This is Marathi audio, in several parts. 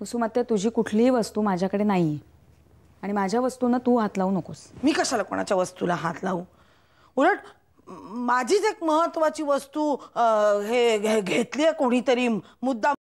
कुसुमात्या, तुझी कुठलीही वस्तू माझ्याकडे नाहीये आणि माझ्या वस्तूंना तू हात लावू नकोस. मी कशाला कोणाच्या वस्तूला हात लावू? उलट माझीच एक महत्वाची वस्तू हे घेतलीये कोणीतरी मुद्दाम.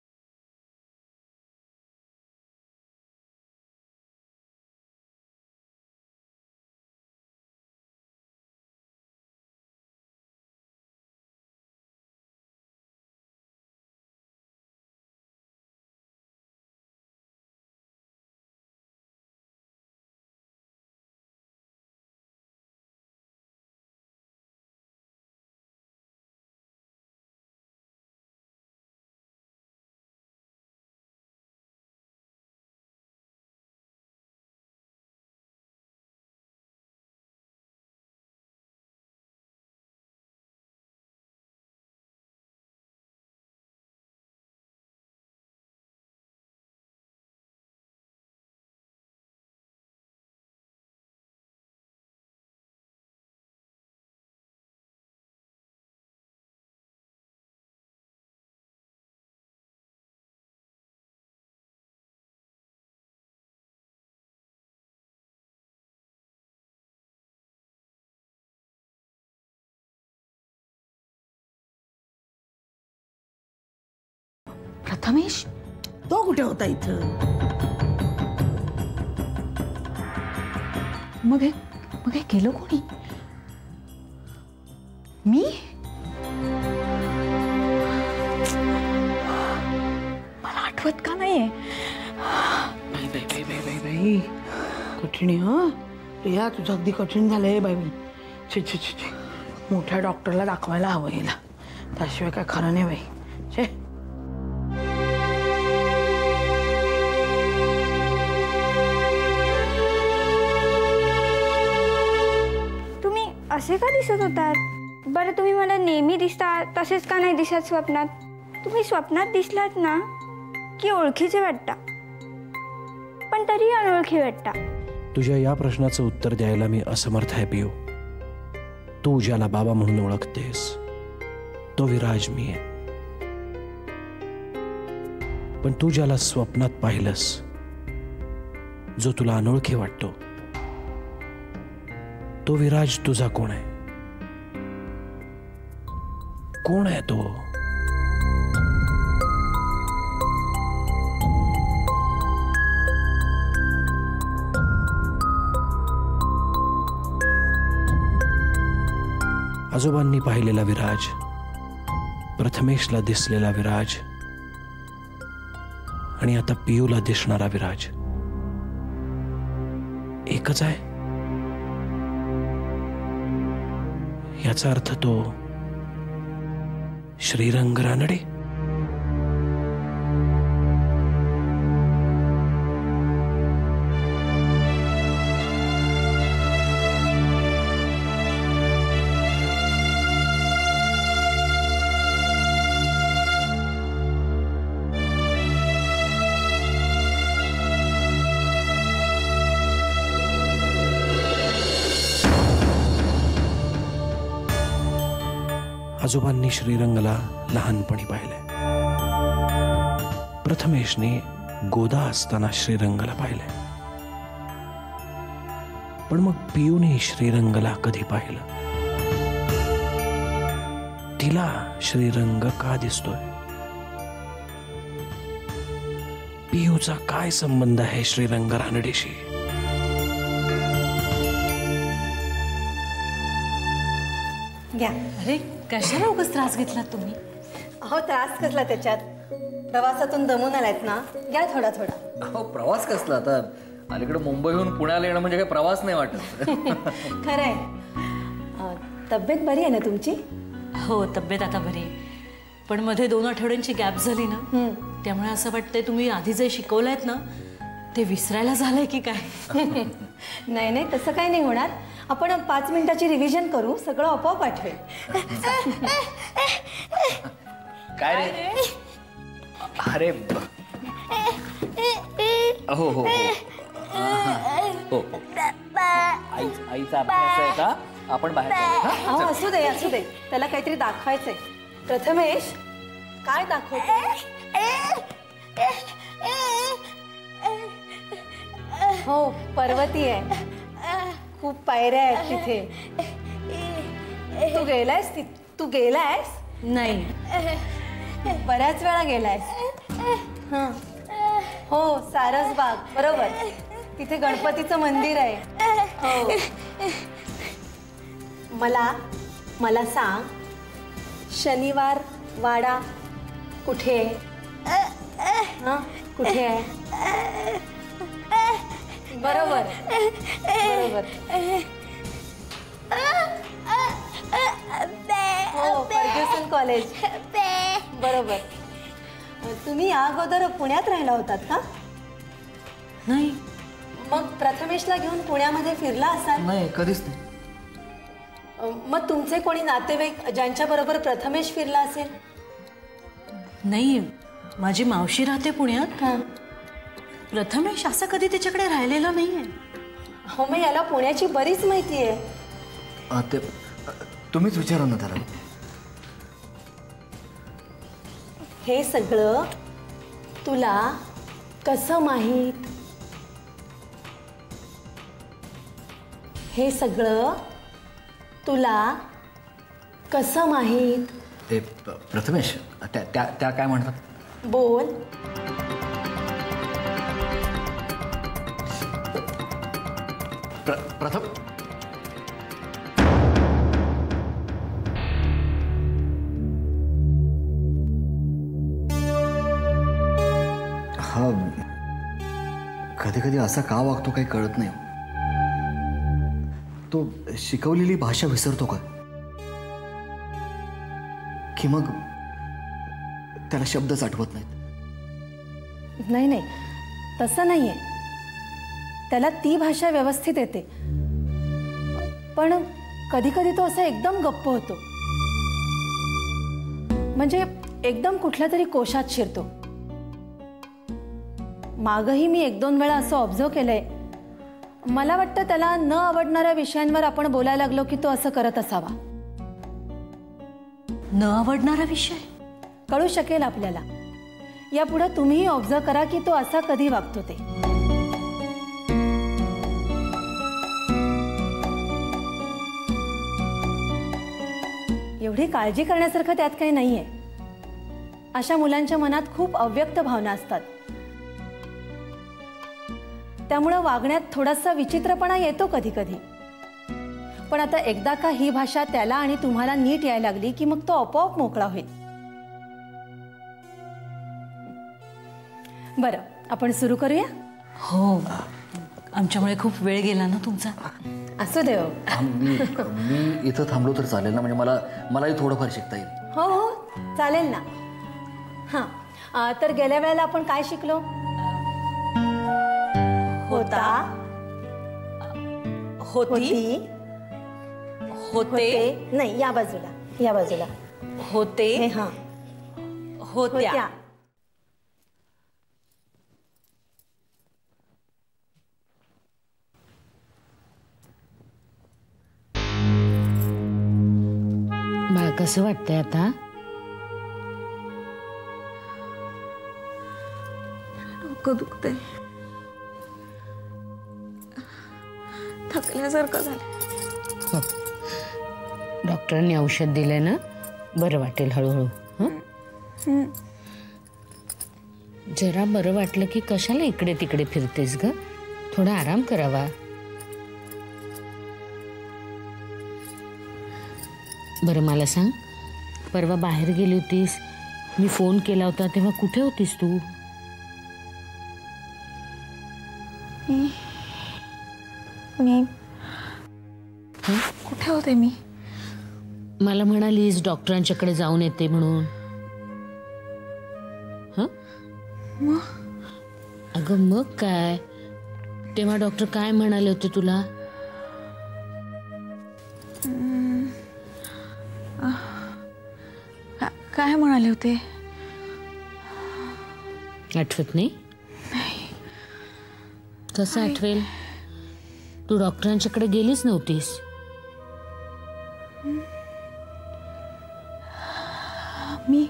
प्रथमेश, तो कुठे होता इथं? मग हे केलं कोणी? मी? मला आठवत का नाहीये? बाई कठीण आहे. हा रिया, तुझं अगदी कठीण झालंय बाई. छे छे छे छे, मोठ्या डॉक्टरला दाखवायला हवं हिला, त्याशिवाय काय खरं नाही बाई. छे. असे का दिसत होतात? बरं, तुम्ही मला नेहमी दिसता तसेच का नाही दिसत स्वप्नात? तुम्ही स्वप्नात दिसलात ना की ओळखीचे वाटता, पण तरी अनोळखी वाटता. तुझ्या या प्रश्नाचं उत्तर द्यायला मी असमर्थ आहे पियू. तू ज्याला बाबा म्हणून ओळखतेस तो विराज मी आहे, पण तू ज्याला स्वप्नात पाहिलंस, जो तुला अनोळखी वाटतो, तो विराज तुझा कोण आहे? कोण आहे तो? आजोबांनी पाहिलेला विराज, प्रथमेशला दिसलेला विराज आणि आता पियूला दिसणारा विराज एकच आहे. याचा अर्थ तो श्रीरंग रानडे. आजोबांनी श्रीरंगला लहानपणी पाहिलंय. प्रथमेशने गोदा असताना श्रीरंगला पाहिलंय, पण मग पियूने श्रीरंगला कधी पाहिलं? तिला श्रीरंग का दिसतोय? पियूचा काय संबंध आहे श्रीरंग रानडेशी? अरे कशाला उगाच त्रास घेतला तुम्ही? अहो, त्रास कसला त्याच्यात? प्रवासातून दमून आलात ना, घ्या थोडा थोडा. अहो, प्रवास कसला? आता अलीकडे मुंबईहून पुण्याला येणं म्हणजे काही प्रवास नाही वाटत. खरंय. तब्येत बरी आहे ना तुमची? हो, तब्येत आता बरी आहे, पण मध्ये 2 आठवड्यांची गॅप झाली ना, त्यामुळे असं वाटतंय तुम्ही आधी जे शिकवलंयत ना ते विसरायला झालंय की काय? नाही नाही, तसं काही नाही होणार. आपण 5 मिनिटाची रिव्हिजन करू, सगळं आपोआप आठवेल. काय रे? अरे हो हो हो, आईचा अभ्यास आहे का? आपण बाहेर जाऊ. असू दे असू दे, त्याला काहीतरी दाखवायचंय. प्रथमेश, काय दाखवतो? हो पर्वती आहे, खूप पायऱ्या आहेत तिथे. तू गेलायस तू गेलायस? नाही. बऱ्याच वेळा गेलायस? हं. हो सारसबाग बरोबर, तिथे गणपतीचं मंदिर आहे. हो. मला सांग, शनिवार वाडा कुठे आहे? हं? कुठे आहे? बरोबर बरोबर. हो फर्ग्युसन कॉलेज बरोबर. तुम्ही या अगोदर पुण्यात राहिला होतात का? नाही. मग प्रथमेशला घेऊन पुण्यामध्ये फिरला असाल? नाही, कधीच नाही. मग तुमचे कोणी नातेवाईक ज्यांच्या बरोबर प्रथमेश फिरला असेल? नाही, माझी मावशी राहते पुण्यात. हां. प्रथमेश असं कधी त्याच्याकडे राहिलेला नाहीये. हो मग याला पुण्याची बरीच माहिती आहे. ते तुम्हीच विचारा ना त्याला. हे सगळं तुला कसं माहीत? हे सगळं तुला कसं माहीत? ते प्रथमेश त्या काय म्हणतात? बोल. प्रथम हा कधी कधी असा का वागतो काही कळत नाही. तो शिकवलेली भाषा विसरतो का? की मग त्याला शब्दच आठवत नाहीत? नाही नाही तसं नाही आहे, त्याला ती भाषा व्यवस्थित येते, पण कधी कधी तो असा एकदम गप्प होतो, म्हणजे एकदम कुठल्या तरी कोशात शिरतो. मागही मी 1-2 वेळा असं ऑब्झर्व केलंय. मला वाटतं त्याला न आवडणाऱ्या विषयांवर आपण बोलायला लागलो की तो असं करत असावा. न आवडणारा विषय कळू शकेल आपल्याला. यापुढे तुम्हीही ऑब्झर्व करा की तो असा कधी वागतो ते. एवढी काळजी करण्यासारखं त्यात काही नाहीये. अशा मुलांच्या मनात खूप अव्यक्त भावना असतात, त्यामुळे वागण्यात थोडासा विचित्रपणा येतो कधी कधी. पण आता एकदा का ही भाषा त्याला आणि तुम्हाला नीट यायला लागली की मग तो आपोआप मोकळा होईल. बरं आपण सुरू करूया? हो, आमच्यामुळे खूप वेळ गेला ना तुमचा. असू दे. मी इथं थांबलो तर चालेल ना? म्हणजे मलाही थोडंफार शिकता येईल. हो हो चालेल ना. हां तर गेल्या वेळेला आपण काय शिकलो? होता, होती, होते, नाही या बाजूला, या बाजूला होते, हां होत्या. बाळ कसं वाटतंय आता? डोकं दुखतंय, थकल्यासारखं झालं. डॉक्टरांनी औषध दिलंय ना, बरं वाटेल हळूहळू. हं? जरा बरं वाटलं की कशाला इकडे तिकडे फिरतेस ग? थोडा आराम करावा. बरं मला सांग, परवा बाहेर गेली होतीस, मी फोन केला होता तेव्हा कुठे होतीस तू? मी कुठे होते? मी मला म्हणालीस डॉक्टरांच्याकडे जाऊन येते म्हणून. हं? अगं मग काय, तेव्हा डॉक्टर काय म्हणाले होते तुला? काय म्हणाले होते? आठवत नाही? कसं आठवेल? तू डॉक्टरांच्याकडे गेलीच नव्हतीस. मी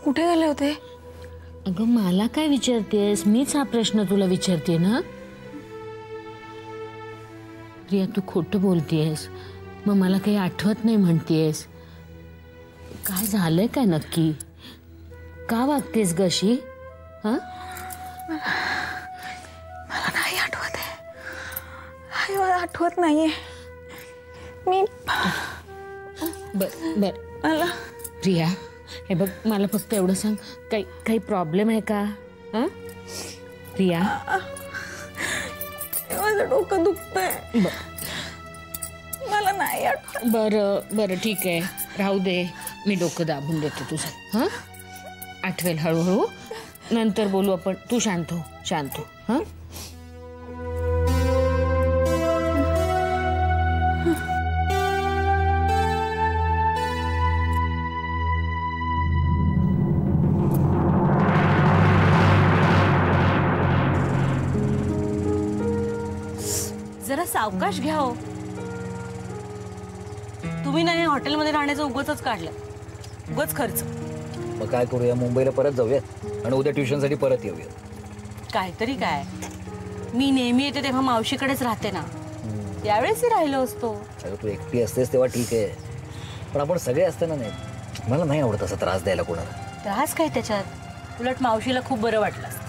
कुठे गेले होते? अगं मला काय विचारतेस? मीच हा प्रश्न तुला विचारते ना. रिया तू खोटं बोलतेस. मग मला काही आठवत नाही म्हणतेस. काय झालंय काय नक्की? का वागतेस ग अशी? हा मला नाही आठवत आहे. मला आठवत नाहीये. मी बर मला रिया हे बघ मला फक्त एवढं सांग, काही प्रॉब्लेम आहे का? हा रिया माझं डोकं दुखतंय. मला नाही आठवत. बरं ठीक आहे, राहू दे. मी डोकं दाबून देते तुझं. हां आठवेल हळूहळू. नंतर बोलू आपण. तू शांत हो. हां जरा सावकाश घ्या हो. तुम्ही नाही हॉटेलमध्ये राहण्याचं उगाचच काढलं. उगाच खर्च. मग काय करूया, मुंबईला परत जाऊयात आणि उद्या ट्युशनसाठी परत येऊया. काहीतरी काय, मी नेहमी येते तेव्हा मावशीकडेच राहते ना, त्यावेळेसही राहिलो असतो. अगं तू एकटी असतेस तेव्हा ठीक आहे, पण आपण सगळे असताना नाही. मला नाही आवडत असा त्रास द्यायला कोणाला. त्रास काय त्याच्यात? उलट मावशीला खूप बरं वाटलं असतं.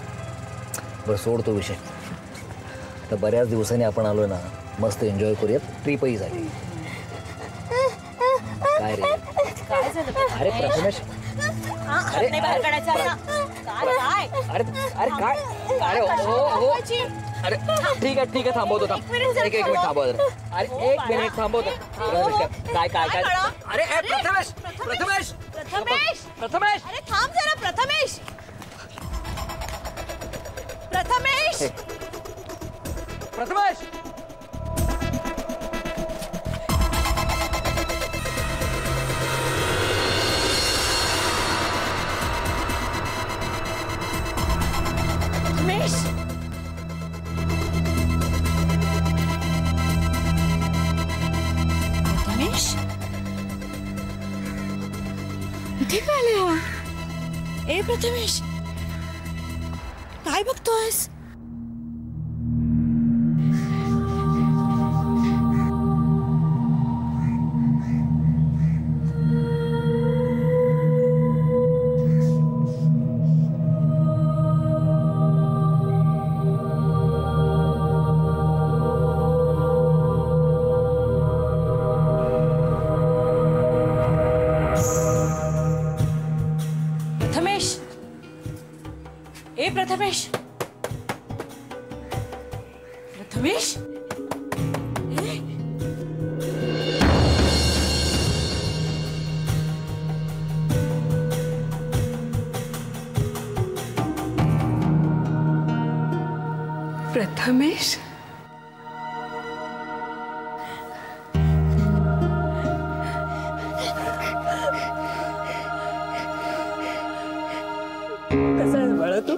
बरं सोड तो विषय. तर बऱ्याच दिवसांनी आपण आलोय ना, मस्त एन्जॉय करूयात. ट्रिपही झाली. काय रे काय झालं? अरे प्रथमेश, अरे बाहेर काढायचं आता. काय अरे काय अरे हो अरे ठीक आहे थांबवतो. एक मिनिट थांबव. अरे एक मिनिट थांबवतो. काय अरे प्रथमेश अरे थांब जरा. प्रथमेश इथे काय आले हो? ए प्रथमेश काय बघतोयस? प्रथमेश प्रथमेश कसा आहेस बाळा तू?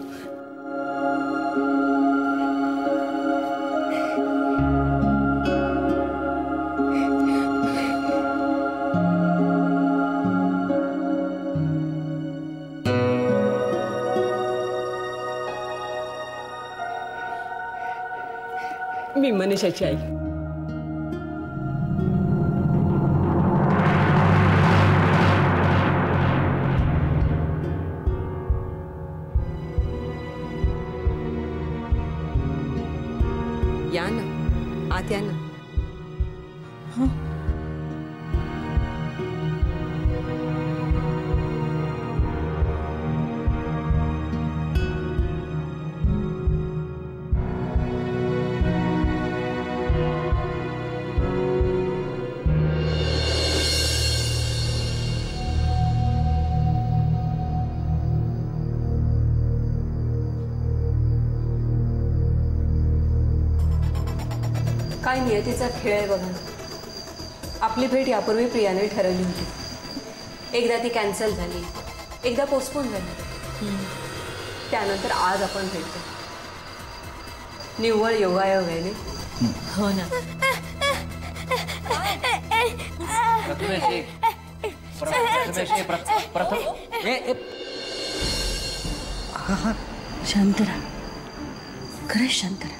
मी मनीषाची आई. या ना, आत या ना. काय नियतीचा खेळ आहे बघा. आपली भेट यापूर्वी प्रियाने ठरवली होती. एकदा ती कॅन्सल झाली, एकदा पोस्टपोन झाली. त्यानंतर आज आपण भेटतो. निव्वळ योगायोग आहे ना. हो ना. हा शांत राहा, खरंच शांत राहा.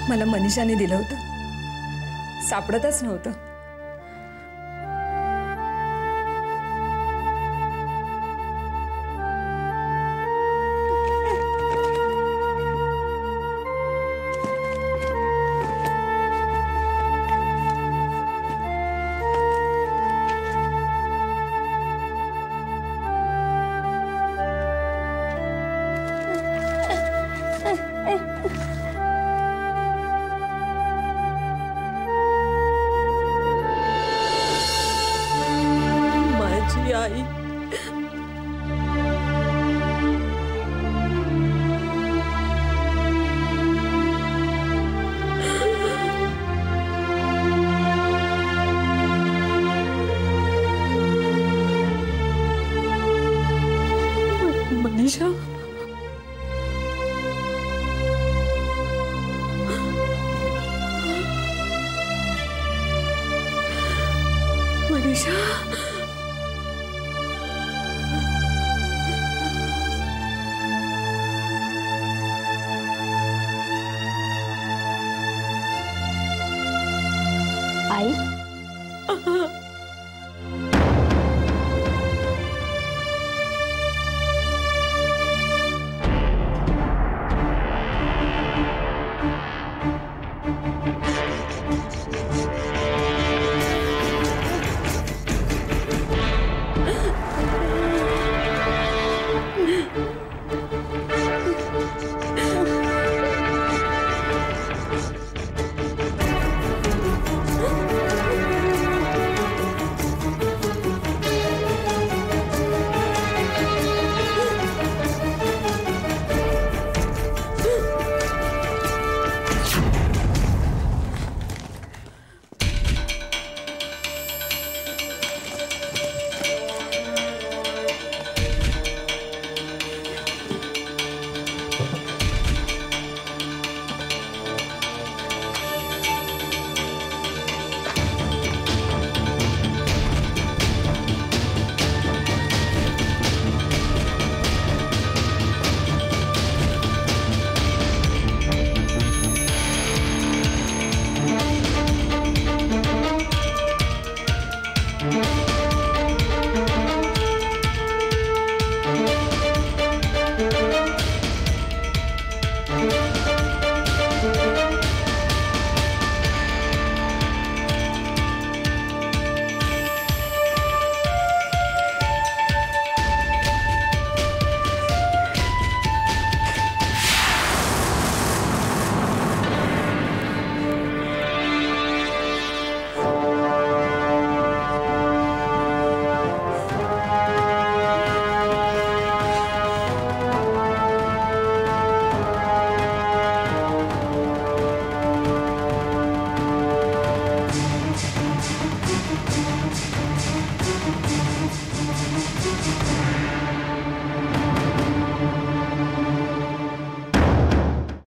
मला मनीषाने दिलं होतं, सापडतच नव्हतं. माझी आई. मनीषा. मनीषा.